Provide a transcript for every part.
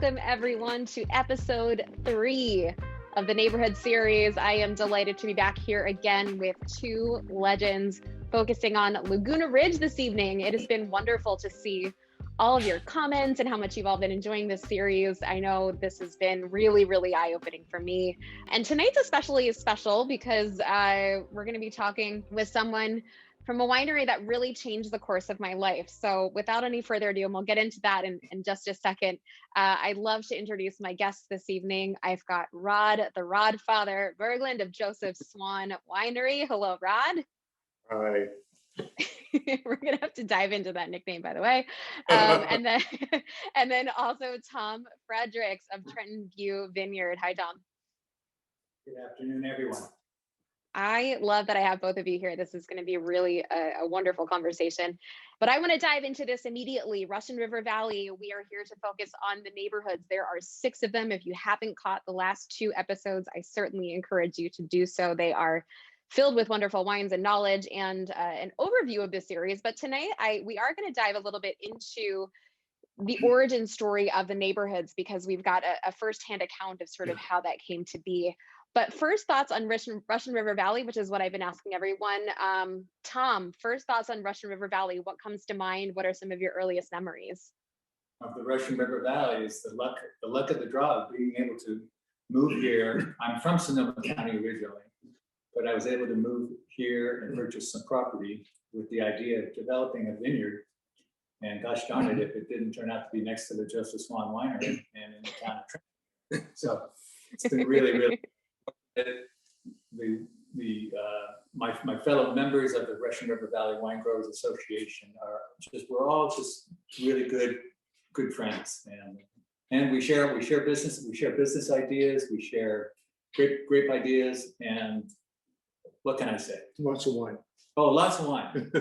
welcome everyone to episode 3 of the Neighborhood series. I am delighted to be back here again with two legends focusing on Laguna Ridge this evening. It has been wonderful to see all of your comments and how much you've all been enjoying this series. I know this has been really, really eye-opening for me. And tonight's especially is special because we're going to be talking with someone from a winery that really changed the course of my life. So without any further ado, and we'll get into that in just a second, I'd love to introduce my guests this evening. I've got Rod, the Rodfather, Berglund of Joseph Swan Winery. Hello, Rod. Hi. We're gonna have to dive into that nickname, by the way. And then also Tom Fredericks of Trenton Vineyard. Hi, Tom. Good afternoon, everyone. I love that I have both of you here. This is going to be really a wonderful conversation. But I want to dive into this immediately. Russian River Valley, we are here to focus on the neighborhoods. There are 6 of them. If you haven't caught the last 2 episodes, I certainly encourage you to do so. They are filled with wonderful wines and knowledge and an overview of this series. But tonight, we are going to dive a little bit into the origin story of the neighborhoods, because we've got a firsthand account of sort of how that came to be. But first thoughts on Russian River Valley, which is what I've been asking everyone. Tom, first thoughts on Russian River Valley. What comes to mind? What are some of your earliest memories? Of the Russian River Valley is the luck of the draw of being able to move here. I'm from Sonoma County originally, but I was able to move here and purchase some property with the idea of developing a vineyard. And gosh darn it, if it didn't turn out to be next to the Joseph Swan Winery and in the town of Trenton. So it's been really my fellow members of the Russian River Valley Winegrowers Association we're all just really good friends, and we share business ideas, we share great ideas, and what can I say? Lots of wine. Oh, lots of wine.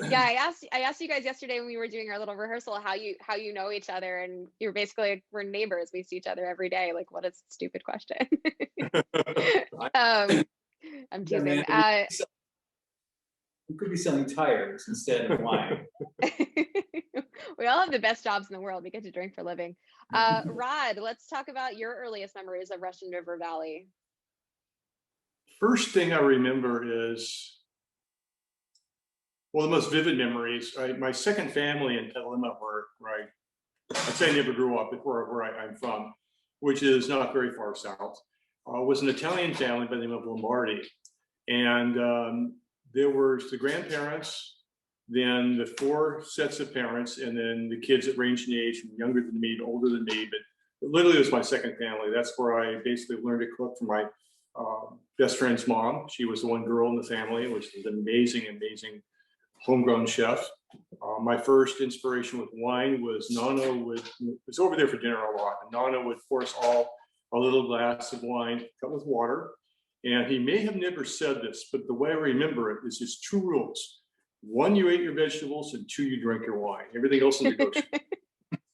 Yeah, I asked you guys yesterday when we were doing our little rehearsal how you know each other, and you're basically like, we're neighbors. We see each other every day. Like, what a stupid question. I'm teasing. Man, we could be selling tires instead of wine. We all have the best jobs in the world. We get to drink for a living. Rod, let's talk about your earliest memories of Russian River Valley. First thing I remember is, well, the most vivid memories, my second family in Petaluma, where I'd say I never grew up, where I'm from, which is not very far south, was an Italian family by the name of Lombardi. And there was the grandparents, then the 4 sets of parents, and then the kids that ranged in age from younger than me to older than me. But literally, it was my second family. That's where I basically learned to cook from my best friend's mom. She was the one girl in the family, which was an amazing homegrown chef. My first inspiration with wine was Nana was over there for dinner a lot, and Nana would pour us all a little glass of wine cut with water. And he may have never said this, but the way I remember it is just 2 rules. 1, you ate your vegetables, and 2, you drank your wine. Everything else is negotiable.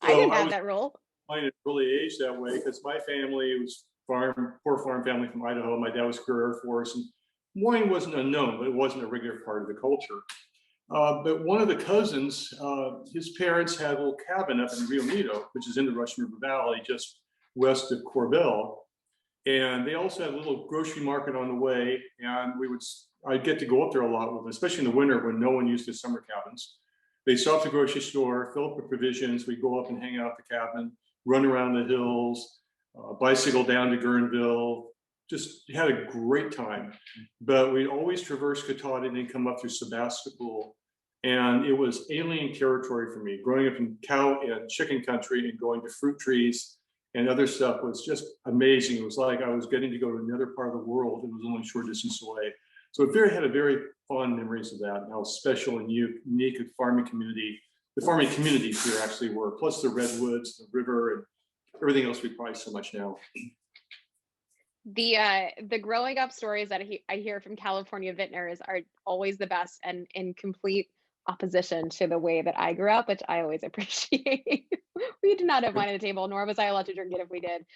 I didn't have that rule. Mine had really aged that way because my family was poor farm family from Idaho. My dad was career Air Force, and wine wasn't unknown, but it wasn't a regular part of the culture. But one of the cousins, his parents had a little cabin up in Rio Nido, which is in the Russian River Valley, just west of Corbell. And they also had a little grocery market on the way. And I'd get to go up there a lot with them, especially in the winter when no one used the summer cabins. They'd stop at the grocery store, fill up with provisions. We'd go up and hang out at the cabin, run around the hills, bicycle down to Guerneville. Just had a great time. But we'd always traverse Katahdin and then come up through Sebastopol. And it was alien territory for me. Growing up in cow and chicken country and going to fruit trees and other stuff was just amazing. It was like I was getting to go to another part of the world. It was only a short distance away. So it had a very fond memories of that, and how special and unique the farming communities here actually were, plus the redwoods, the river, and everything else we prize so much now. The growing up stories that I hear from California vintners are always the best, and in complete opposition to the way that I grew up, which I always appreciate. We did not have wine at the table, nor was I allowed to drink it if we did.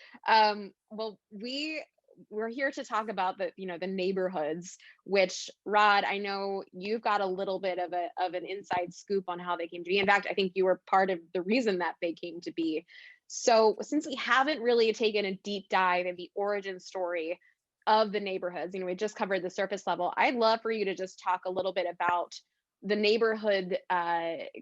Well, we we're here to talk about the, the neighborhoods, which, Rod, I know you've got a little bit of an inside scoop on how they came to be. In fact, I think you were part of the reason that they came to be. So since we haven't really taken a deep dive in the origin story of the neighborhoods, we just covered the surface level, I'd love for you to just talk a little bit about the neighborhood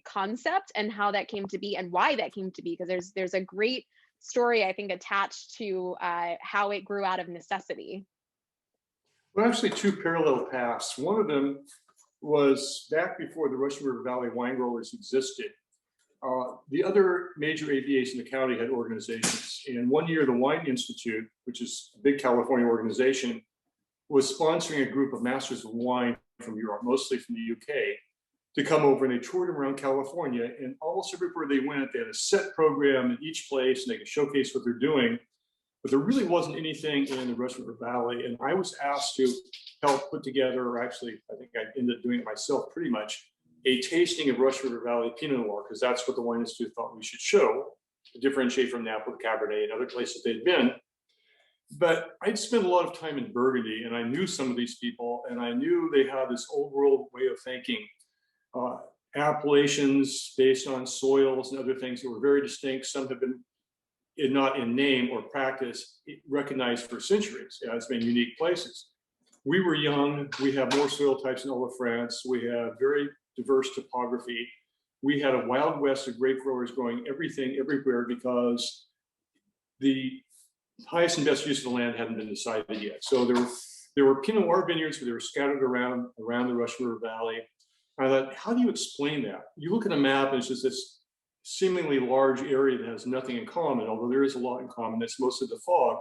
concept and how that came to be and why that came to be, because there's a great story, I think, attached to how it grew out of necessity. Well, actually, two parallel paths. One of them was back before the Russian River Valley Winegrowers existed. The other major AVAs in the county had organizations. And one year, the Wine Institute, which is a big California organization, was sponsoring a group of masters of wine from Europe, mostly from the UK, to come over, and they toured them around California, and almost everywhere they went, they had a set program in each place, and they could showcase what they're doing, but there really wasn't anything in the Russian River Valley, and I was asked to help put together, or actually, I think I ended up doing it myself pretty much, a tasting of Russian River Valley Pinot Noir, because that's what the Wine Institute thought we should show, to differentiate from Napa, Cabernet, and other places they'd been. But I'd spent a lot of time in Burgundy, and I knew some of these people, and I knew they had this old world way of thinking. Appellations based on soils and other things that were very distinct. Some have been, not in name or practice, recognized for centuries as being unique places. We were young. We have more soil types in all of France. We have very diverse topography. We had a wild west of grape growers growing everything everywhere because the highest and best use of the land hadn't been decided yet. So there were Pinot Noir vineyards where they were scattered around the Russian River Valley. I thought, how do you explain that? You look at a map and it's just this seemingly large area that has nothing in common, although there is a lot in common. It's mostly the fog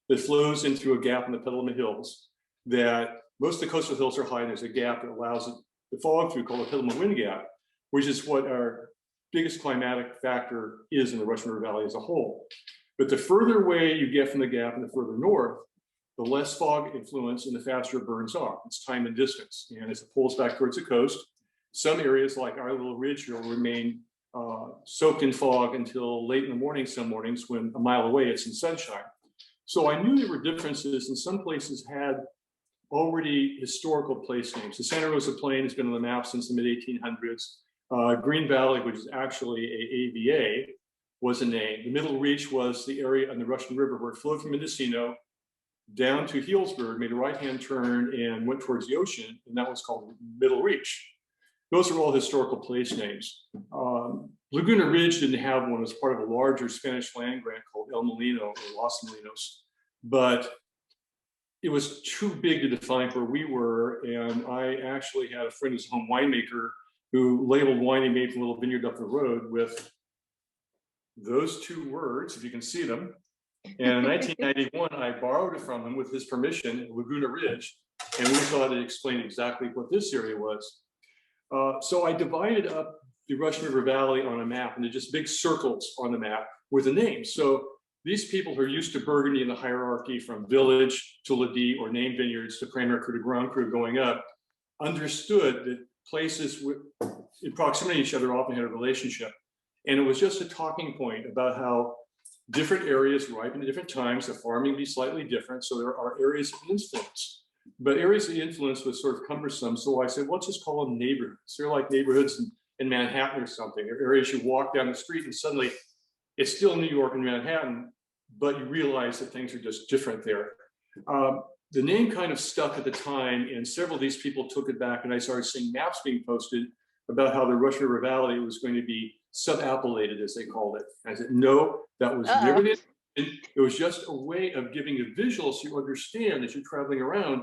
that flows in through a gap in the Petaluma Hills, that most of the coastal hills are high, and there's a gap that allows it to fog through, called the Petaluma Wind Gap, which is what our biggest climatic factor is in the Russian River Valley as a whole. But the further away you get from the gap and the further north, the less fog influence and the faster it burns off. It's time and distance. And as it pulls back towards the coast, some areas like our little ridge will remain soaked in fog until late in the morning, some mornings, when a mile away it's in sunshine. So I knew there were differences, and some places had already historical place names. The Santa Rosa Plain has been on the map since the mid-1800s. Green Valley, which is actually a AVA, was a name. The Middle Reach was the area on the Russian River where it flowed from Mendocino down to Healdsburg, made a right-hand turn and went towards the ocean, and that was called Middle Reach. Those are all historical place names. Laguna Ridge didn't have one as part of a larger Spanish land grant called El Molino or Los Molinos, but it was too big to define where we were. And I actually had a friend who's a home winemaker who labeled wine he made from a little vineyard up the road with those two words, if you can see them. And in 1991, I borrowed it from him with his permission, Laguna Ridge, and we thought it explained exactly what this area was. So I divided up the Russian River Valley on a map into just big circles on the map with the names. So these people who are used to Burgundy in the hierarchy from village to Ladie or named vineyards to Premier Cru to Grand Cru going up, understood that places in proximity to each other often had a relationship. And it was just a talking point about how different areas ripen at different times, the farming be slightly different. So there are areas of influence. But areas of influence was sort of cumbersome. So I said, let's just call them neighborhoods. They're like neighborhoods in Manhattan or something. They're areas you walk down the street and suddenly it's still New York and Manhattan, but you realize that things are just different there. The name kind of stuck at the time, and several of these people took it back, and I started seeing maps being posted about how the Russian River Valley was going to be sub-appellated, as they called it. I said, no, that was never it. It was just a way of giving a visual so you understand as you're traveling around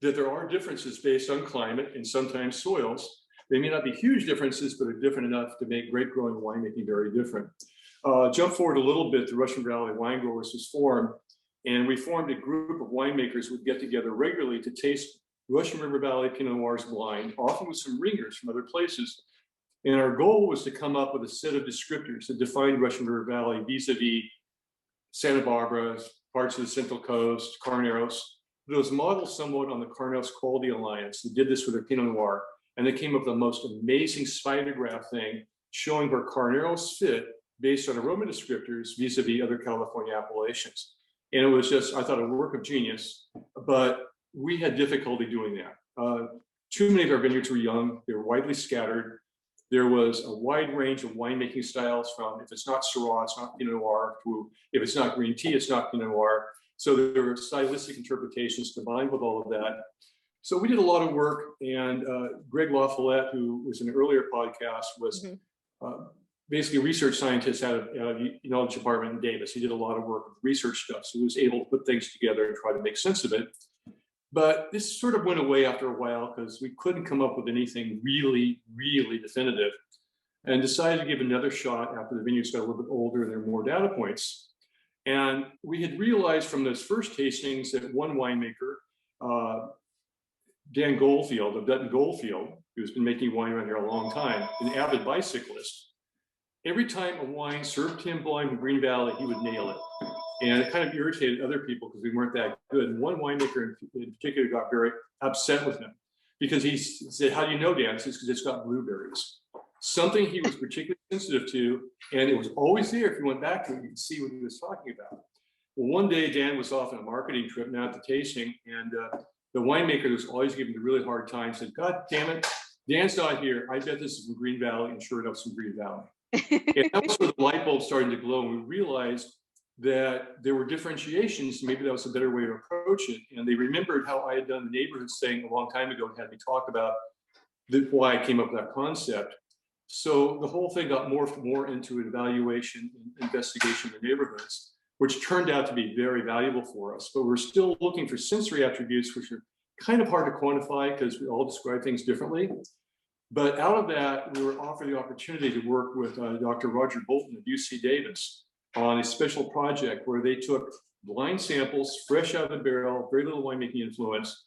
that there are differences based on climate and sometimes soils. They may not be huge differences, but they're different enough to make grape growing and winemaking very different. Jump forward a little bit, the Russian Valley Winegrowers was formed, and we formed a group of winemakers who would get together regularly to taste Russian River Valley Pinot Noirs blind, often with some ringers from other places. And our goal was to come up with a set of descriptors that defined Russian River Valley vis-a-vis Santa Barbara, parts of the Central Coast, Carneros. It was modeled somewhat on the Carneros Quality Alliance that did this with their Pinot Noir. And they came up with the most amazing spirograph thing showing where Carneros fit based on aroma descriptors vis-a-vis other California appellations. And it was just, I thought, a work of genius, but we had difficulty doing that. Too many of our vineyards were young, they were widely scattered. There was a wide range of winemaking styles, from if it's not Syrah, it's not Pinot Noir, to if it's not green tea, it's not Pinot Noir. So there were stylistic interpretations combined with all of that. So we did a lot of work, and Greg LaFollette, who was in an earlier podcast, was basically a research scientist out of knowledge department in Davis. He did a lot of work with research stuff, so he was able to put things together and try to make sense of it. But this sort of went away after a while because we couldn't come up with anything really, really definitive, and decided to give another shot after the vineyards got a little bit older and there were more data points. And we had realized from those first tastings that one winemaker, Dan Goldfield of Dutton Goldfield, who's been making wine around here a long time, an avid bicyclist, every time a wine served him blind from Green Valley, he would nail it. And it kind of irritated other people because we weren't that good. And one winemaker in particular got very upset with him because he said, "How do you know, Dan?" He says, "Because it's got blueberries." Something he was particularly sensitive to, and it was always there. If you went back to it, you could see what he was talking about. Well, one day Dan was off on a marketing trip, not at the tasting, and the winemaker was always giving him a really hard time said, "God damn it, Dan's not here. I bet this is from Green Valley," and sure enough, some Green Valley. And that was where the light bulb started to glow, and we realized that there were differentiations. Maybe that was a better way to approach it. And they remembered how I had done the neighborhoods thing a long time ago and had me talk about why I came up with that concept. So the whole thing got morphed more into an evaluation and investigation of the neighborhoods, which turned out to be very valuable for us. But we're still looking for sensory attributes, which are kind of hard to quantify because we all describe things differently. But out of that, we were offered the opportunity to work with Dr. Roger Bolton of UC Davis on a special project where they took blind samples, fresh out of the barrel, very little winemaking influence,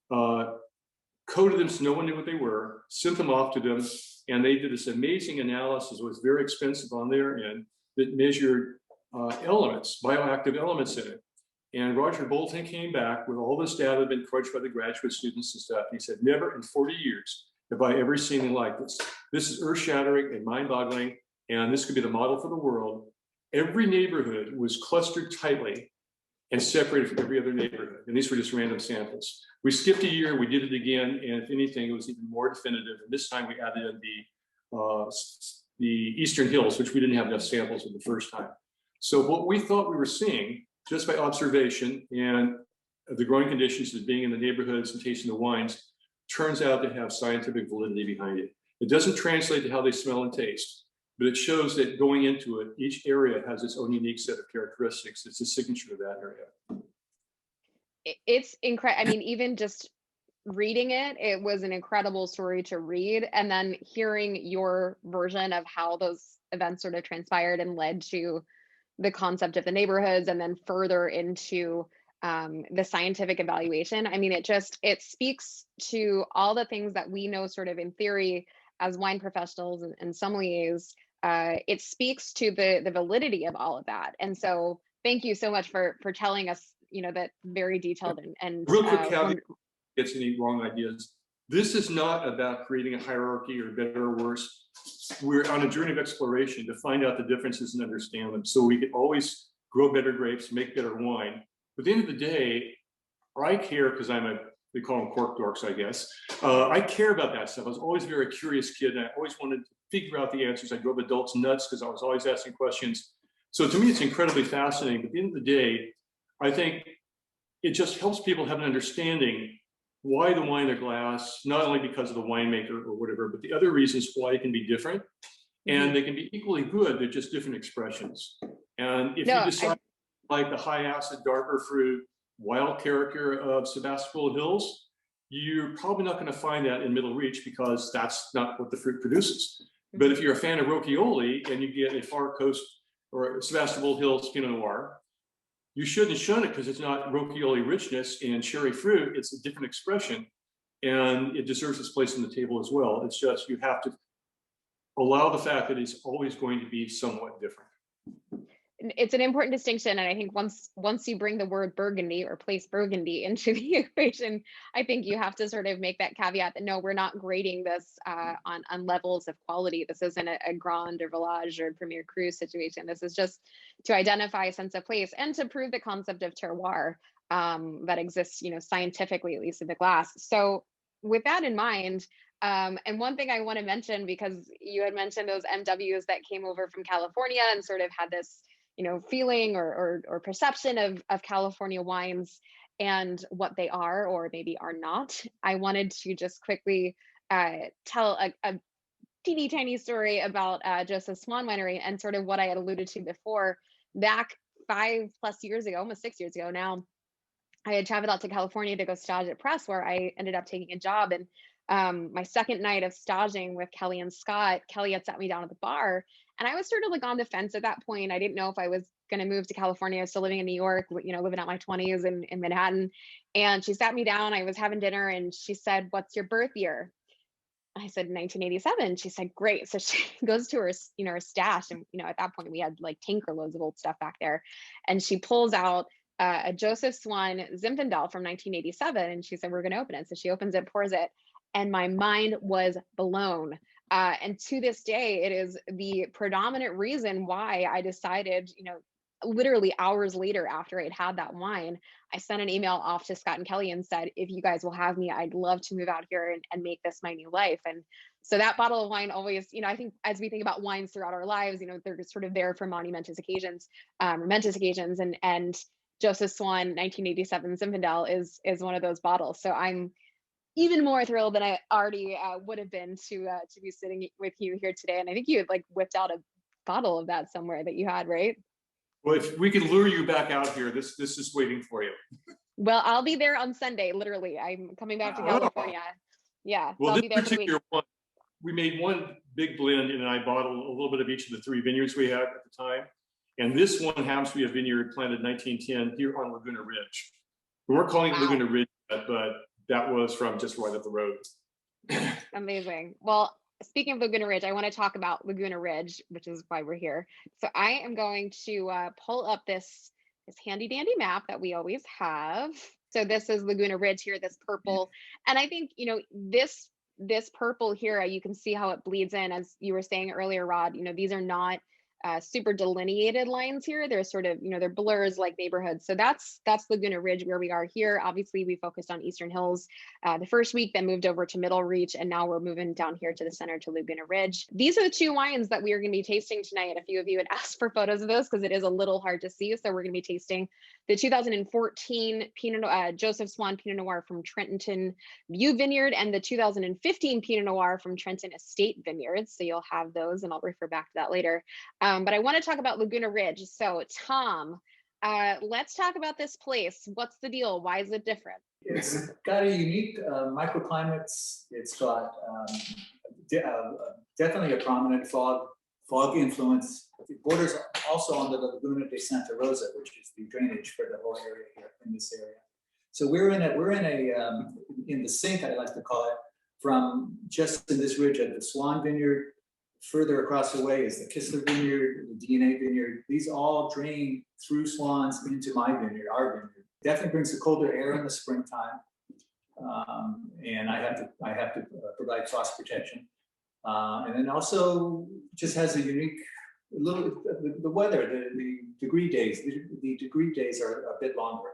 coded them so no one knew what they were, sent them off to them, and they did this amazing analysis. It was very expensive on their end that measured elements, bioactive elements in it. And Roger Bolton came back with all this data that had been crushed by the graduate students and stuff. And he said, "Never in 40 years have I ever seen anything like this. This is earth-shattering and mind-boggling, and this could be the model for the world." Every neighborhood was clustered tightly and separated from every other neighborhood. And these were just random samples. We skipped a year, we did it again, and if anything, it was even more definitive. And this time we added in the Eastern Hills, which we didn't have enough samples of the first time. So what we thought we were seeing, just by observation and the growing conditions of being in the neighborhoods and tasting the wines, turns out to have scientific validity behind it. It doesn't translate to how they smell and taste, but it shows that going into it, each area has its own unique set of characteristics. It's a signature of that area. It's incredible. I mean, even just reading it, it was an incredible story to read. And then hearing your version of how those events sort of transpired and led to the concept of the neighborhoods, and then further into the scientific evaluation. I mean, it speaks to all the things that we know sort of in theory as wine professionals and sommeliers. It speaks to the validity of all of that. And so thank you so much for telling us, that very detailed and real quick caveat, gets any wrong ideas. This is not about creating a hierarchy or better or worse. We're on a journey of exploration to find out the differences and understand them. So we can always grow better grapes, make better wine. But at the end of the day, I care because they call them cork dorks, I guess. I care about that stuff. I was always a very curious kid, and I always wanted to figure out the answers. I drove adults nuts because I was always asking questions. So to me, it's incredibly fascinating. But at the end of the day, I think it just helps people have an understanding why the wine in their glass, not only because of the winemaker or whatever, but the other reasons why it can be different. And they can be equally good, they're just different expressions. And if you decide like the high acid, darker fruit, wild character of Sebastopol Hills, you're probably not going to find that in Middle Reach because that's not what the fruit produces. But if you're a fan of Rocchioli and you get a far coast or Sebastopol Hills Pinot Noir, you shouldn't shun it because it's not Rocchioli richness and cherry fruit. It's a different expression, and it deserves its place on the table as well. It's just you have to allow the fact that it's always going to be somewhat different. it's an important distinction. And I think once you bring the word Burgundy or place Burgundy into the equation, I think you have to sort of make that caveat that no, we're not grading this on levels of quality. This isn't a Grand or Village or Premier Cru situation. This is just to identify a sense of place and to prove the concept of terroir that exists, scientifically, at least in the glass. So with that in mind, and one thing I want to mention, because you had mentioned those MWs that came over from California and sort of had this, feeling or perception of California wines and what they are or maybe are not. I wanted to just quickly tell a teeny tiny story about Joseph Swan Winery and sort of what I had alluded to before. Back 5+ years ago, almost 6 years ago now, I had traveled out to California to go stage at Press, where I ended up taking a job. And my second night of staging with Kelly and Scott, Kelly had sat me down at the bar, and I was sort of like on the fence at that point. I didn't know if I was going to move to California. I was still living in New York, living out my 20s in Manhattan. And she sat me down, I was having dinner, and she said, "What's your birth year?" I said 1987. She said, "Great." So she goes to her, her stash. And, at that point we had like tanker loads of old stuff back there. And she pulls out a Joseph Swan Zinfandel from 1987. And she said, "We're going to open it." So she opens it, pours it, and my mind was blown. And to this day, it is the predominant reason why I decided, literally hours later after I'd had that wine, I sent an email off to Scott and Kelly and said, "If you guys will have me, I'd love to move out here and make this my new life." And so that bottle of wine always, I think as we think about wines throughout our lives, they're sort of there for momentous occasions. And Joseph Swan 1987 Zinfandel is one of those bottles. So I'm even more thrilled than I already would have been to be sitting with you here today. And I think you had like whipped out a bottle of that somewhere that you had, right? Well, if we can lure you back out here, this is waiting for you. Well, I'll be there on Sunday. Literally, I'm coming back to California. Yeah, well, so I'll this be there for the week. particular one, we made one big blend, and I bottled a little bit of each of the 3 vineyards we had at the time. And this one happens to be a vineyard planted in 1910 here on Laguna Ridge. We weren't calling it Laguna Ridge yet, but that was from just right up the road. Amazing. Well, speaking of Laguna Ridge, I want to talk about Laguna Ridge, which is why we're here. So I am going to pull up this handy dandy map that we always have. So this is Laguna Ridge here, this purple. And I think, this purple here, you can see how it bleeds in, as you were saying earlier, Rod. These are not super delineated lines here. They're sort of, they're blurs like neighborhoods. So that's Laguna Ridge where we are here. Obviously, we focused on Eastern Hills the first week, then moved over to Middle Reach, and now we're moving down here to the center to Laguna Ridge. These are the 2 wines that we are going to be tasting tonight. A few of you had asked for photos of those because it is a little hard to see. So we're going to be tasting the 2014 Joseph Swan Pinot Noir from Trenton View Vineyard and the 2015 Pinot Noir from Trenton Estate Vineyards. So you'll have those, and I'll refer back to that later. But I want to talk about Laguna Ridge. So Tom, let's talk about this place. What's the deal? Why is it different? It's got a unique microclimates. It's got definitely a prominent fog influence. It borders also on the Laguna de Santa Rosa, which is the drainage for the whole area here in this area. So we're in the sink, I like to call it, from just in this ridge of the Swan Vineyard. Further across the way is the Kistler Vineyard, the DNA Vineyard. These all drain through Swans into my vineyard, our vineyard. Definitely brings the colder air in the springtime, and I have to provide frost protection. And then also just has a unique the weather, the degree days. The degree days are a bit longer.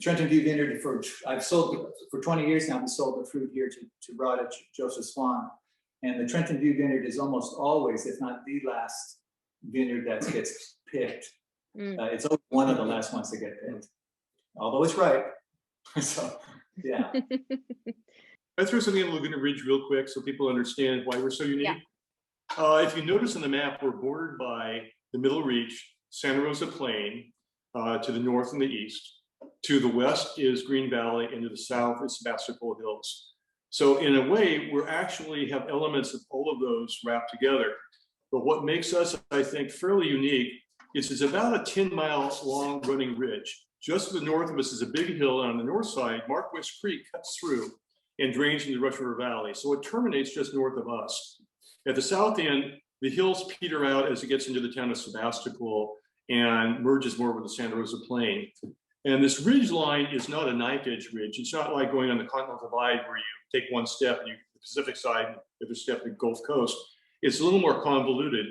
Trenton View Vineyard, I've sold for 20 years now. We sold the fruit here to Rod Joseph Swan. And the Trenton View Vineyard is almost always, if not the last vineyard that gets picked. It's always one of the last ones to get picked, although it's ripe. So, yeah. Let's throw something in Laguna Ridge real quick so people understand why we're so unique. Yeah. If you notice on the map, we're bordered by the Middle Reach, Santa Rosa Plain, to the north and the east. To the west is Green Valley, and to the south is Sebastopol Hills. So in a way, we actually have elements of all of those wrapped together. But what makes us, I think, fairly unique is it's about a 10-mile long running ridge. Just to the north of us is a big hill, and on the north side, Marquess Creek cuts through and drains into the Rush River Valley. So it terminates just north of us. At the south end, the hills peter out as it gets into the town of Sebastopol and merges more with the Santa Rosa Plain. And this ridge line is not a knife edge ridge. It's not like going on the Continental Divide where you take one step and you the Pacific side, the other step the Gulf Coast. It's a little more convoluted.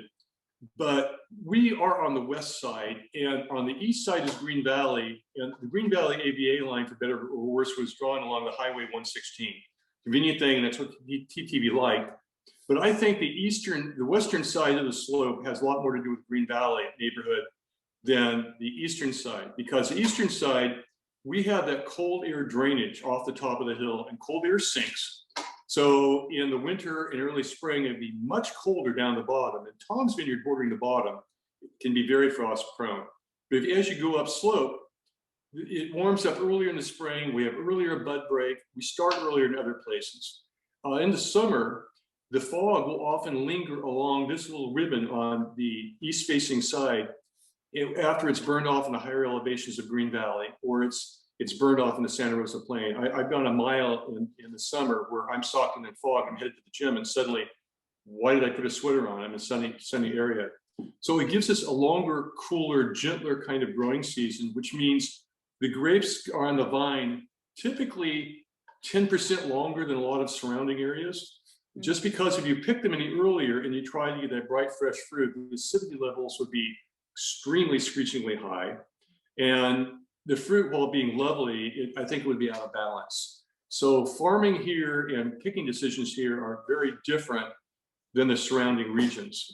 But we are on the west side, and on the east side is Green Valley, and the Green Valley AVA line, for better or worse, was drawn along the Highway 116. Convenient thing, and that's what TTV liked. But I think the western side of the slope has a lot more to do with Green Valley neighborhood than the eastern side, because the eastern side, we have that cold air drainage off the top of the hill, and cold air sinks. So in the winter and early spring, it'd be much colder down the bottom. And Tom's Vineyard, bordering the bottom, can be very frost prone. But as you go up slope, it warms up earlier in the spring. We have earlier bud break. We start earlier in other places. In the summer, the fog will often linger along this little ribbon on the east-facing side after it's burned off in the higher elevations of Green Valley, or it's burned off in the Santa Rosa Plain. I've gone a mile in the summer where I'm soaking in fog. I'm headed to the gym, and suddenly, why did I put a sweater on? I'm in a sunny area. So it gives us a longer, cooler, gentler kind of growing season, which means the grapes are on the vine typically 10% longer than a lot of surrounding areas. Just because if you pick them any earlier and you try to get that bright, fresh fruit, the acidity levels would be extremely, screechingly high. And the fruit, while being lovely, I think it would be out of balance. So farming here and picking decisions here are very different than the surrounding regions.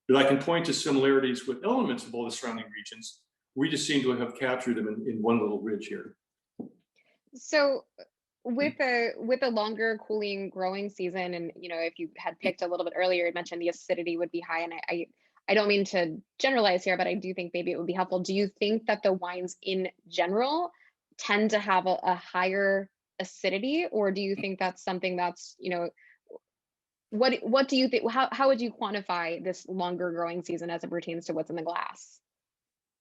But I can point to similarities with elements of all the surrounding regions. We just seem to have captured them in one little ridge here. So with a longer cooling growing season, and if you had picked a little bit earlier, you mentioned the acidity would be high, and I don't mean to generalize here, but I do think maybe it would be helpful. Do you think that the wines in general tend to have a higher acidity, or do you think that's something that's, what do you think, how would you quantify this longer growing season as it pertains to what's in the glass?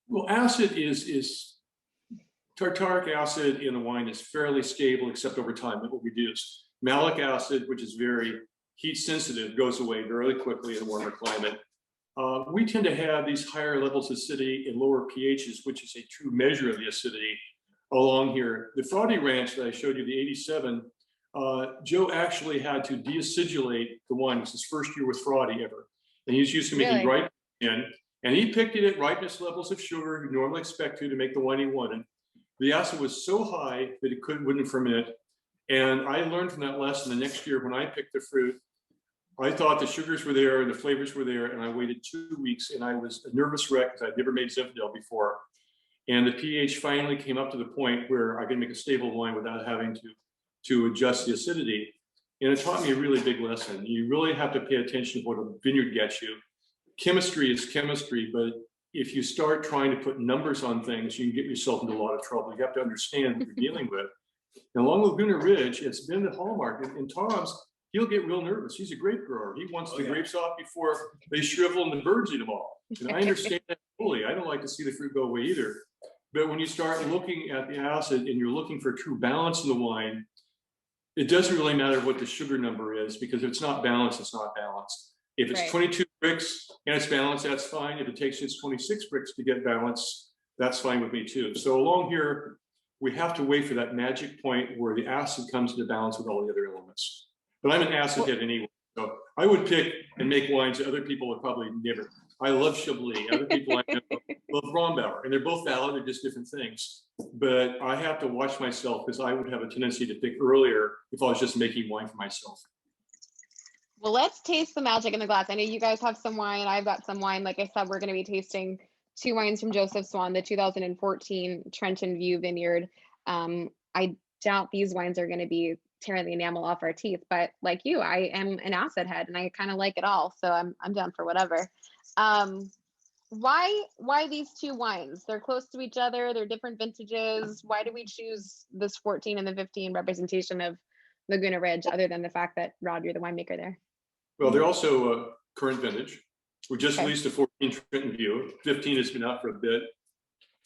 Well, acid is tartaric acid in the wine is fairly stable, except over time it will reduce. Malic acid, which is very heat sensitive, goes away very quickly in a warmer climate. We tend to have these higher levels of acidity in lower pHs, which is a true measure of the acidity along here. The Fraudy Ranch that I showed you, the 87, Joe actually had to deacidulate the wine. It was his first year with Fraudy ever. And he's used to making ripe in, and he picked it at ripeness levels of sugar you normally expect to make the wine he wanted. The acid was so high that it wouldn't ferment. And I learned from that lesson the next year when I picked the fruit. I thought the sugars were there and the flavors were there, and I waited 2 weeks, and I was a nervous wreck because I'd never made Zinfandel before. And the pH finally came up to the point where I could make a stable wine without having to adjust the acidity. And it taught me a really big lesson. You really have to pay attention to what a vineyard gets you. Chemistry is chemistry, but if you start trying to put numbers on things, you can get yourself into a lot of trouble. You have to understand what you're dealing with. And along Laguna Ridge, it's been the hallmark. And Tom's, he'll get real nervous. He's a grape grower. He wants the grapes off before they shrivel and the birds eat them all. And I understand that fully. I don't like to see the fruit go away either. But when you start looking at the acid and you're looking for true balance in the wine, it doesn't really matter what the sugar number is, because if it's not balanced, it's not balanced. If it's 22 bricks and it's balanced, that's fine. If it takes just 26 bricks to get balance, that's fine with me too. So along here, we have to wait for that magic point where the acid comes into balance with all the other elements. But I'm an acid head anyway, so I would pick and make wines that other people would probably never. I love Chablis. Other people I know love Rombauer, and they're both valid. They're just different things. But I have to watch myself, because I would have a tendency to pick earlier if I was just making wine for myself. Well, let's taste the magic in the glass. I know you guys have some wine. I've got some wine. Like I said, we're going to be tasting 2 wines from Joseph Swan, the 2014 Trenton View Vineyard. I doubt these wines are going to be tearing the enamel off our teeth, but like you, I am an acid head and I kind of like it all. So I'm down for whatever. Why these 2 wines? They're close to each other. They're different vintages. Why do we choose this 14 and the 15 representation of Laguna Ridge, other than the fact that Rod, you're the winemaker there? Well, they're also current vintage. We just released a 14 Trenton View. 15 has been out for a bit.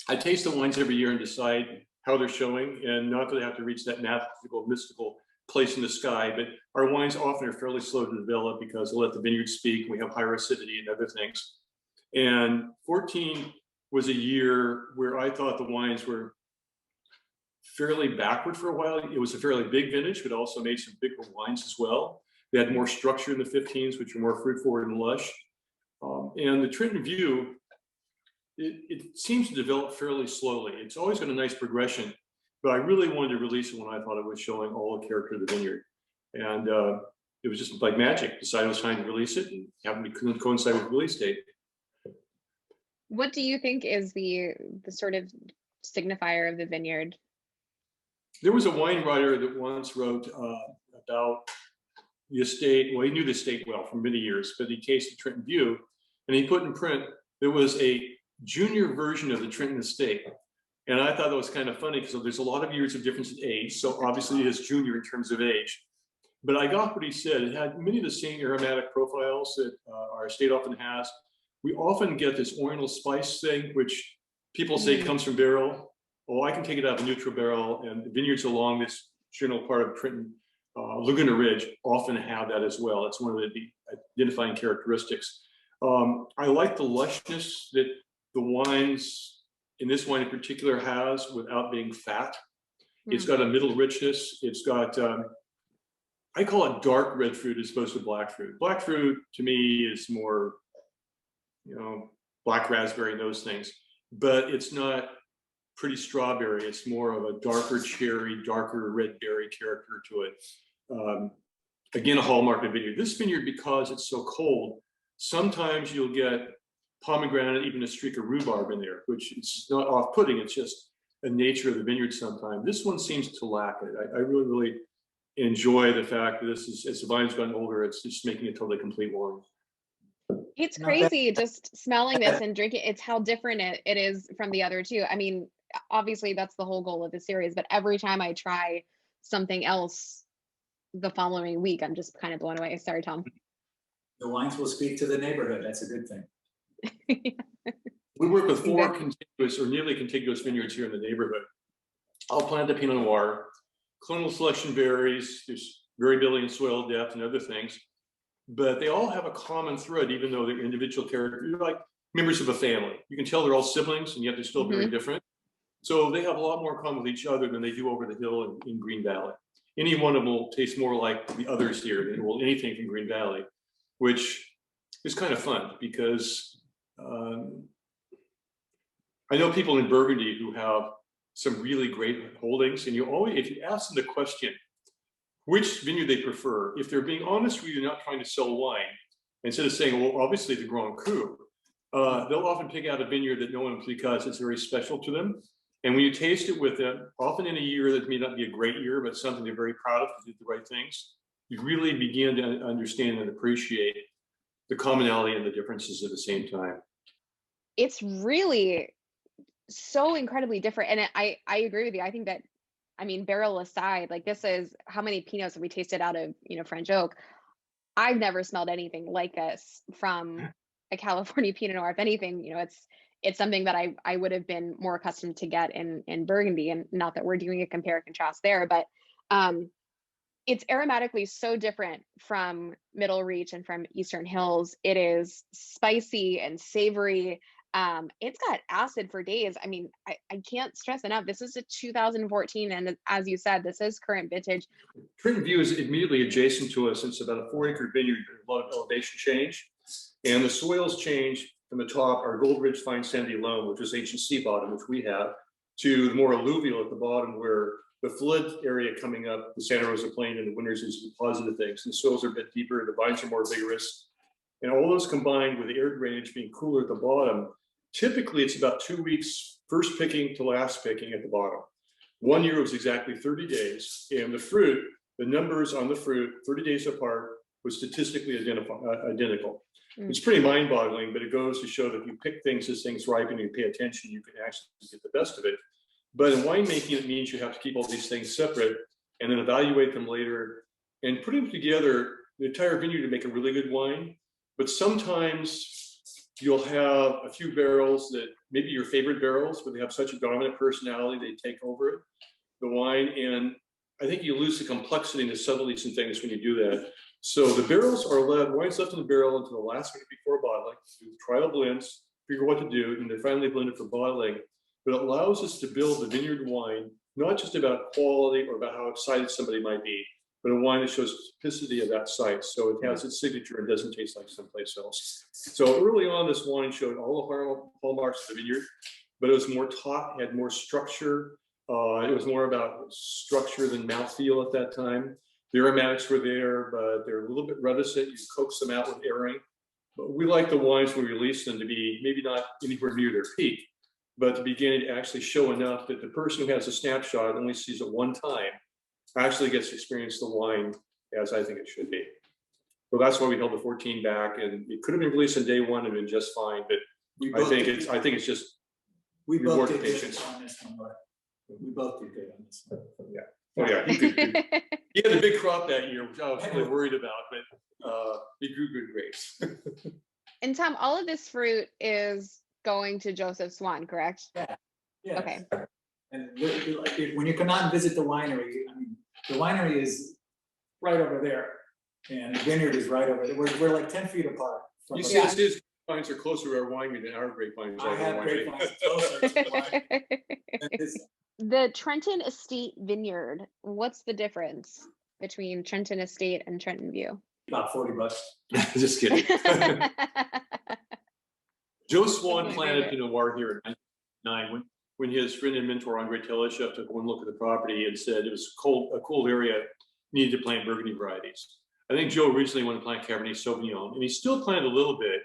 I taste the wines every year and decide how they're showing, and not that I have to reach that magical, mystical place in the sky, but our wines often are fairly slow to develop because they let the vineyard speak. We have higher acidity and other things. And 14 was a year where I thought the wines were fairly backward for a while. It was a fairly big vintage, but also made some bigger wines as well. They had more structure in the 15s, which are more fruit forward and lush. And the Trenton View, it seems to develop fairly slowly. It's always got a nice progression, but I really wanted to release it when I thought it was showing all the character of the vineyard. And it was just like magic. Decided it was time to release it and happened to coincide with the release date. What do you think is the sort of signifier of the vineyard? There was a wine writer that once wrote about the estate. Well, he knew the estate well for many years, but he tasted Trenton View, and he put in print there was a junior version of the Trenton estate. And I thought that was kind of funny because there's a lot of years of difference in age. So obviously it is junior in terms of age. But I got what he said. It had many of the same aromatic profiles that our estate often has. We often get this oriental spice thing, which people say comes from barrel. Well, I can take it out of a neutral barrel, and the vineyards along this general part of Trenton, Laguna Ridge, often have that as well. It's one of the identifying characteristics. I like the lushness that the wines, in this wine in particular, has without being fat. It's got a middle richness. It's got, I call it dark red fruit as opposed to black fruit. Black fruit to me is more, black raspberry and those things, but it's not pretty strawberry. It's more of a darker cherry, darker red berry character to it. Again, a hallmark of vineyard. This vineyard, because it's so cold, sometimes you'll get pomegranate, even a streak of rhubarb in there, which is not off-putting. It's just a nature of the vineyard sometimes. This one seems to lack it. I really, really enjoy the fact that this is, as the vine's gotten older, it's just making a totally complete wine. It's crazy just smelling this and drinking. It's how different it is from the other two. I mean, obviously that's the whole goal of the series, but every time I try something else the following week, I'm just kind of blown away. Sorry, Tom. The wines will speak to the neighborhood. That's a good thing. We work with 4 contiguous or nearly contiguous vineyards here in the neighborhood. I'll plant the Pinot Noir. Clonal selection varies. There's variability in soil depth and other things, but they all have a common thread, even though they're individual characters. They're like members of a family. You can tell they're all siblings, and yet they're still very different. So they have a lot more in common with each other than they do over the hill in Green Valley. Any one of them will taste more like the others here than will anything from Green Valley, which is kind of fun because I know people in Burgundy who have some really great holdings, and you always, if you ask them the question, which vineyard they prefer, if they're being honest with you, not trying to sell wine, instead of saying, well, obviously the Grand Cru, they'll often pick out a vineyard that no one, because it's very special to them. And when you taste it with them, often in a year that may not be a great year, but something they're very proud of, they did the right things, you really begin to understand and appreciate the commonality and the differences at the same time. It's really so incredibly different. And I agree with you. I think that, I mean, barrel aside, like this is, how many Pinots have we tasted out of, French oak? I've never smelled anything like this from a California Pinot Noir. If anything, it's something that I would have been more accustomed to get in Burgundy, and not that we're doing a compare and contrast there, but it's aromatically so different from Middle Reach and from Eastern Hills. It is spicy and savory. It's got acid for days. I mean, I can't stress enough. This is a 2014, and as you said, this is current vintage. Trenton View is immediately adjacent to us. It's about a 4-acre vineyard, a lot of elevation change, and the soils change from the top, our Gold Ridge fine sandy loam, which is ancient sea bottom, which we have, to the more alluvial at the bottom, where the flood area coming up, the Santa Rosa Plain in the winters is positive things. The soils are a bit deeper, the vines are more vigorous. And all those combined with the air drainage being cooler at the bottom, typically it's about 2 weeks, first picking to last picking at the bottom. 1 year was exactly 30 days. And the fruit, the numbers on the fruit, 30 days apart, was statistically identical. It's pretty mind-boggling, but it goes to show that if you pick things as things ripen and you pay attention, you can actually get the best of it. But in winemaking, it means you have to keep all these things separate and then evaluate them later and put them together, the entire vineyard, to make a really good wine. But sometimes you'll have a few barrels that maybe your favorite barrels, but they have such a dominant personality, they take over the wine. And I think you lose the complexity and the subtleties and things when you do that. So the barrels are wine's left in the barrel until the last minute before bottling. Do trial blends, figure what to do, and they're finally blended for bottling. But it allows us to build the vineyard wine, not just about quality or about how excited somebody might be, but a wine that shows specificity of that site. So it has its signature and doesn't taste like someplace else. So early on, this wine showed all the hallmarks of the vineyard, but it was more taut, had more structure. It was more about structure than mouthfeel at that time. The aromatics were there, but they're a little bit reticent. You coax them out with airing. But we like the wines when we release them to be maybe not anywhere near their peak, but to begin to actually show enough that the person who has a snapshot only sees it one time actually gets to experience the wine as I think it should be. So that's why we held the 14 back, and it could have been released on day one and been just fine. But I think it's just we both reward did patience. good on this one, Mark. We both did good on this one. Yeah. Oh yeah. He had a big crop that year, which I was really worried about, but he grew good grapes. And Tom, all of this fruit is going to Joseph Swan, correct? Yeah. Yeah. Okay. And when you come out and visit the winery, I mean, the winery is right over there, and the vineyard is right over there. We're like 10 feet apart. You see, his grapevines are closer to our winery than our grapevines are. I have grapevines closer to the winery. The Trenton Estate Vineyard, what's the difference between Trenton Estate and Trenton View? About $40. Just kidding. Joe Swan planted Pinot Noir here in 1999 when his friend and mentor Andre Teleshev took one look at the property and said it was a cold area, needed to plant Burgundy varieties. I think Joe originally wanted to plant Cabernet Sauvignon, and he still planted a little bit,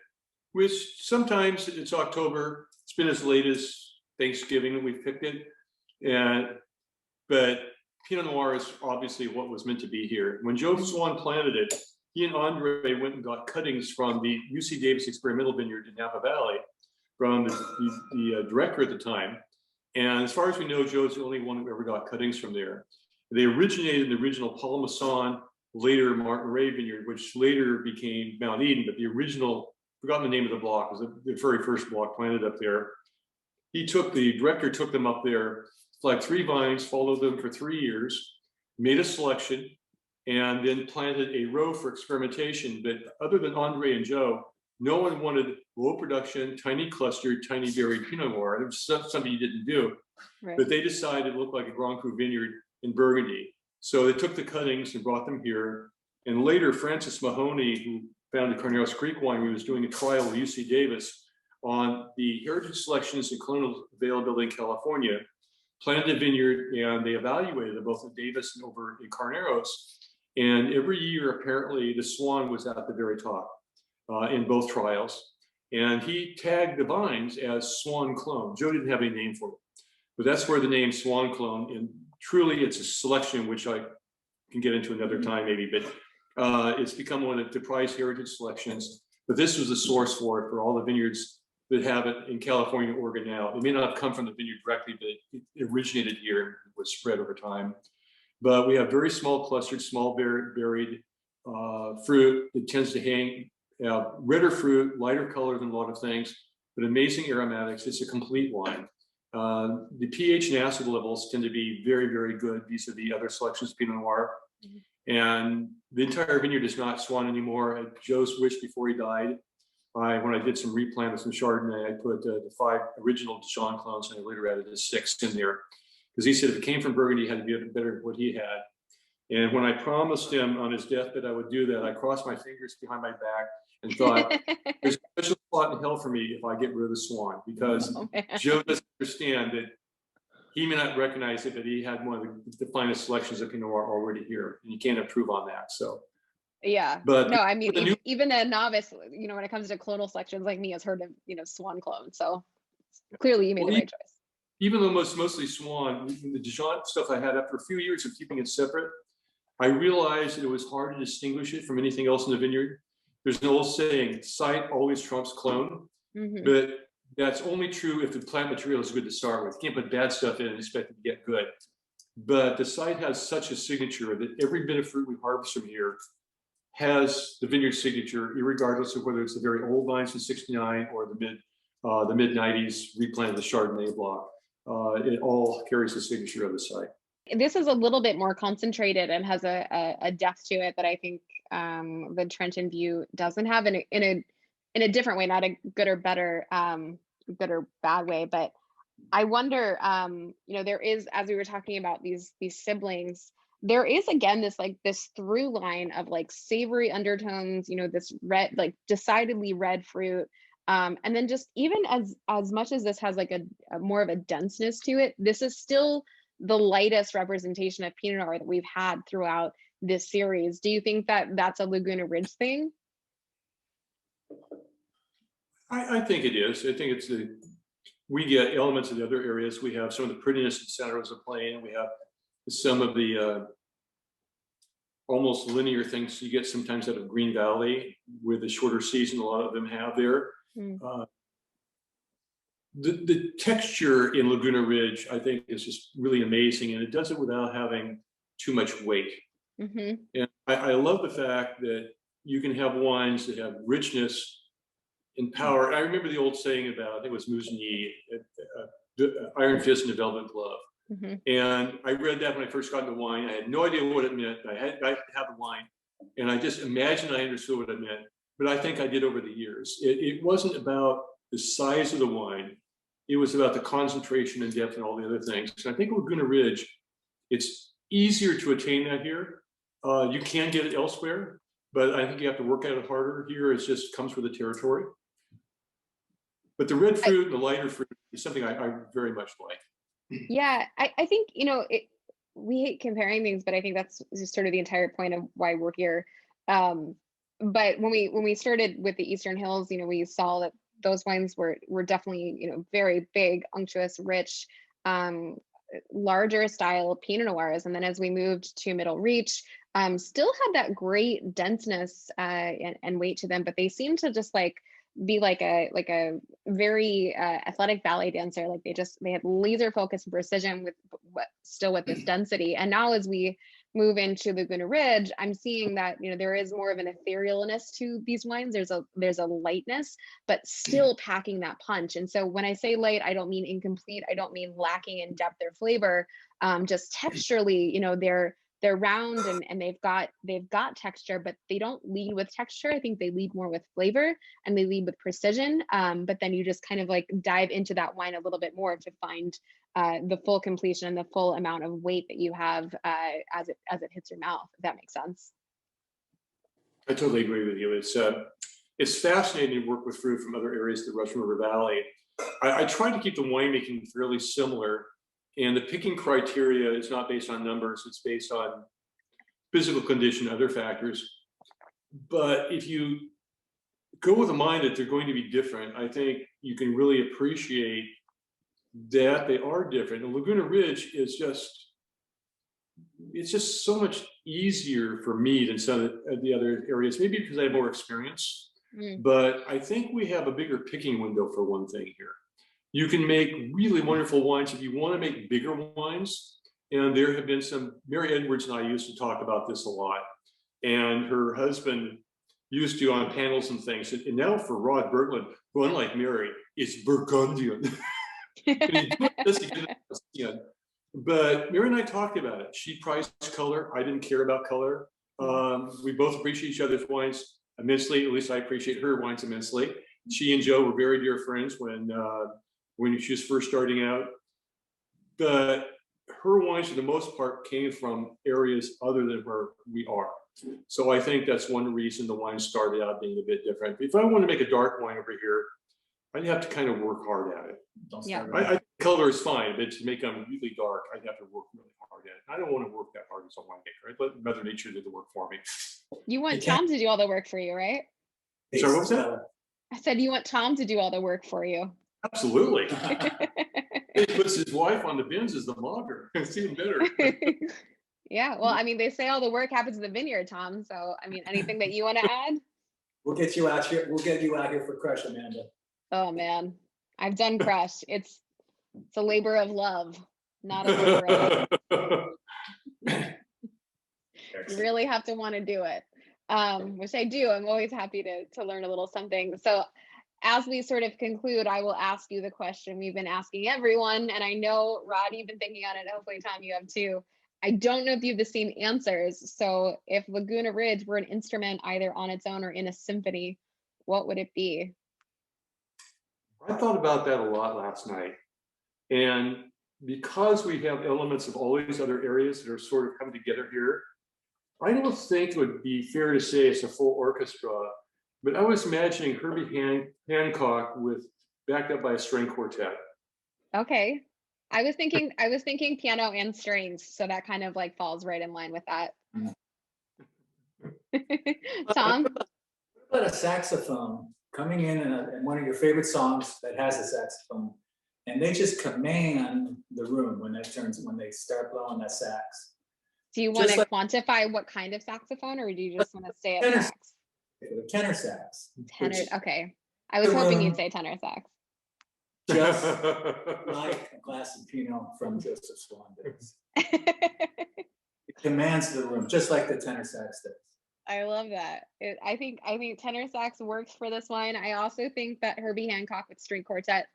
which sometimes it's October, it's been as late as Thanksgiving that we've picked it. But Pinot Noir is obviously what was meant to be here. When Joe Swan planted it, he and Andre went and got cuttings from the UC Davis Experimental Vineyard in Napa Valley from the director at the time. And as far as we know, Joe's the only one who ever got cuttings from there. They originated in the original Paul Masson, later Martin Ray Vineyard, which later became Mount Eden, but the original, forgotten the name of the block, was the very first block planted up there. The director took them up there, like 3 vines, followed them for 3 years, made a selection, and then planted a row for experimentation. But other than Andre and Joe, no one wanted low production, tiny clustered, tiny berried Pinot Noir. It was something you didn't do. Right. But they decided it looked like a Grand Cru vineyard in Burgundy. So they took the cuttings and brought them here. And later, Francis Mahoney, who founded Carneros Creek Winery, was doing a trial with UC Davis on the heritage selections and Clonal availability in California, planted a vineyard, and they evaluated it both at Davis and over in Carneros. And every year, apparently, the Swan was at the very top in both trials. And he tagged the vines as Swan Clone. Joe didn't have any name for it, but that's where the name Swan Clone, and truly it's a selection, which I can get into another time maybe, but it's become one of the prized heritage selections. But this was the source for it for all the vineyards that have it in California, Oregon now. It may not have come from the vineyard directly, but it originated here and was spread over time. But we have very small clustered, small berried fruit. It tends to hang redder fruit, lighter color than a lot of things, but amazing aromatics. It's a complete wine. The pH and acid levels tend to be very, very good vis-a-vis other selections of Pinot Noir. Mm-hmm. And the entire vineyard is not Swan anymore. At Joe's wish before he died, when I did some replant with some Chardonnay, I put the 5 original Dijon clones, and I later added a 6th in there. Because he said if it came from Burgundy, it had to be better than what he had. And when I promised him on his deathbed I would do that, I crossed my fingers behind my back and thought, there's a special spot in hell for me if I get rid of the Swan, because Joe doesn't understand that he may not recognize it, but he had one of the finest selections of Pinot Noir already here, and you can't improve on that. So. Yeah, but no, I mean, even a novice, when it comes to clonal selections like me, has heard of, Swan clone. So clearly you made the right choice. Even though mostly Swan, the Dijon stuff I had after a few years of keeping it separate, I realized that it was hard to distinguish it from anything else in the vineyard. There's an old saying, site always trumps clone, mm-hmm. but that's only true if the plant material is good to start with. You can't put bad stuff in and expect it to get good. But the site has such a signature that every bit of fruit we harvest from here has the vineyard signature, irregardless of whether it's the very old vines from '69 or the mid '90s replanted the Chardonnay block. It all carries the signature of the site. This is a little bit more concentrated and has a depth to it that I think the Trenton view doesn't have in a different way, not a good or better, good or bad way. But I wonder, there is, as we were talking about these siblings, there is again this through line of like savory undertones, this red, like decidedly red fruit. And then just even as much as this has like a more of a denseness to it, this is still the lightest representation of Pinot Noir that we've had throughout this series. Do you think that that's a Laguna Ridge thing? I think it is. I think we get elements of the other areas. We have some of the prettiness in Santa Rosa Plain. We have some of the almost linear things you get sometimes out of Green Valley with the shorter season. A lot of them have there. The texture in Laguna Ridge, I think, is just really amazing, and it does it without having too much weight. And I love the fact that you can have wines that have richness and power. And I remember the old saying about, I think it was Mousnier, iron fist and a velvet glove. And I read that when I first got into wine. I had no idea what it meant. I had to have the wine, and I just imagined I understood what it meant. But I think I did over the years. It wasn't about the size of the wine. It was about the concentration and depth and all the other things. And I think Laguna Ridge, it's easier to attain that here. You can get it elsewhere, but I think you have to work at it harder here. It just comes with the territory. But the red fruit and the lighter fruit is something I very much like. Yeah, I think, we hate comparing things, but I think that's just sort of the entire point of why we're here. But when we started with the Eastern Hills, we saw that those wines were definitely, very big, unctuous, rich, larger style Pinot Noirs. And then as we moved to Middle Reach, still had that great denseness and weight to them, but they seem to just be like a very athletic ballet dancer. Like they had laser focus and precision with this density. And now as we move into Laguna Ridge, I'm seeing that there is more of an etherealness to these wines. There's a lightness, but still packing that punch. And so when I say light, I don't mean incomplete. I don't mean lacking in depth or flavor. Just texturally, they're round and they've got texture, but they don't lead with texture. I think they lead more with flavor and they lead with precision. But then you just kind of dive into that wine a little bit more to find the full completion and the full amount of weight that you have as it hits your mouth, if that makes sense. I totally agree with you. It's fascinating to work with fruit from other areas of the Russian River Valley. I try to keep the winemaking fairly similar. And the picking criteria is not based on numbers, it's based on physical condition, other factors. But if you go with a mind that they're going to be different, I think you can really appreciate that they are different. And Laguna Ridge is it's just so much easier for me than some of the other areas, maybe because I have more experience. But I think we have a bigger picking window for one thing here. You can make really wonderful wines if you want to make bigger wines. And there have been Mary Edwards and I used to talk about this a lot. And her husband used to on panels and things. And now for Rod Berglund, who unlike Mary, is Burgundian. But Mary and I talked about it. She prized color. I didn't care about color. We both appreciate each other's wines immensely. At least I appreciate her wines immensely. She and Joe were very dear friends when she was first starting out. But her wines, for the most part, came from areas other than where we are. So I think that's one reason the wine started out being a bit different. If I want to make a dark wine over here, I'd have to kind of work hard at it. I think color is fine, but to make them really dark, I'd have to work really hard at it. I don't want to work that hard as a winemaker. I'd let Mother Nature do the work for me. You want Tom to do all the work for you, right? Sorry, what was that? I said you want Tom to do all the work for you. Absolutely. He puts his wife on the bins as the mogger. It's even better. Yeah, well, I mean, they say all the work happens in the vineyard, Tom. So, I mean, anything that you want to add? We'll get you out here. We'll get you out here for Crush, Amanda. Oh man, I've done Crush. It's a labor of love, not a labor of love. You really have to want to do it, which I do. I'm always happy to learn a little something. So as we sort of conclude, I will ask you the question we've been asking everyone. And I know, Rod, you've been thinking on it. Hopefully, Tom, you have too. I don't know if you have the same answers. So if Laguna Ridge were an instrument either on its own or in a symphony, what would it be? I thought about that a lot last night. And because we have elements of all these other areas that are sort of coming together here, I don't think it would be fair to say it's a full orchestra, but I was imagining Herbie Hancock with backed up by a string quartet. Okay. I was thinking piano and strings, so that kind of like falls right in line with that. Tom? What about a saxophone coming in one of your favorite songs that has a saxophone, and they just command the room when they start blowing that sax? Do you want to quantify what kind of saxophone, or do you just want to stay at sax? Tenor sax. Tenor, okay. I was hoping you'd say tenor sax. Just like a glass of Pinot from Joseph Swan days. It commands the room, just like the tenor sax does. I love that. I think tenor sax works for this wine. I also think that Herbie Hancock with string quartet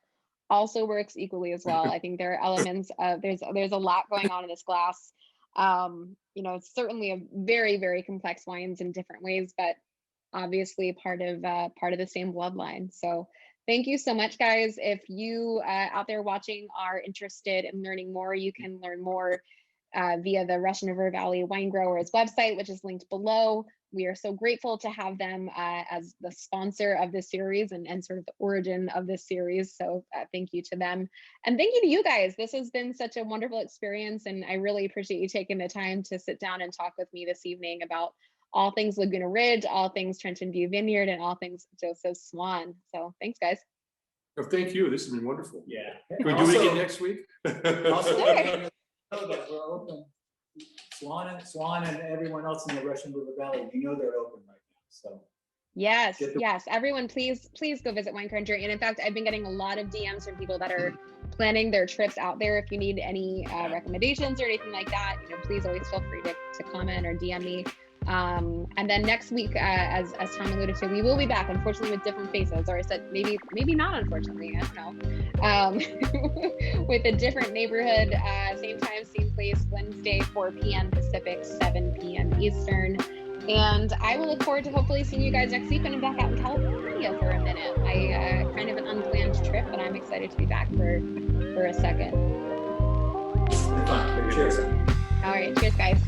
also works equally as well. I think there are elements of there's a lot going on in this glass. It's certainly a very, very complex wines in different ways, but obviously part of the same bloodline. So thank you so much, guys. If you out there watching are interested in learning more, you can learn more via the Russian River Valley Winegrowers website, which is linked below. We are so grateful to have them as the sponsor of this series and sort of the origin of this series. So thank you to them. And thank you to you guys. This has been such a wonderful experience. And I really appreciate you taking the time to sit down and talk with me this evening about all things Laguna Ridge, all things Trenton View Vineyard, and all things Joseph Swan. So thanks, guys. Oh, thank you. This has been wonderful. Yeah. Can we do it again next week? Also, Sure. that we're open. Swan and everyone else in the Russian River Valley, they're open right now. So yes, everyone, please go visit Wine Country. And in fact, I've been getting a lot of DMs from people that are planning their trips out there. If you need any recommendations or anything like that, please always feel free to comment or DM me. And then next week, as Tom alluded to, we will be back, unfortunately, with different faces, or I said maybe not, unfortunately, I don't know, with a different neighborhood, same time, same place, Wednesday, 4 p.m. Pacific, 7 p.m. Eastern. And I will look forward to hopefully seeing you guys next week when I'm back out in California for a minute. Kind of an unplanned trip, but I'm excited to be back for a second. Cheers. All right, cheers, guys.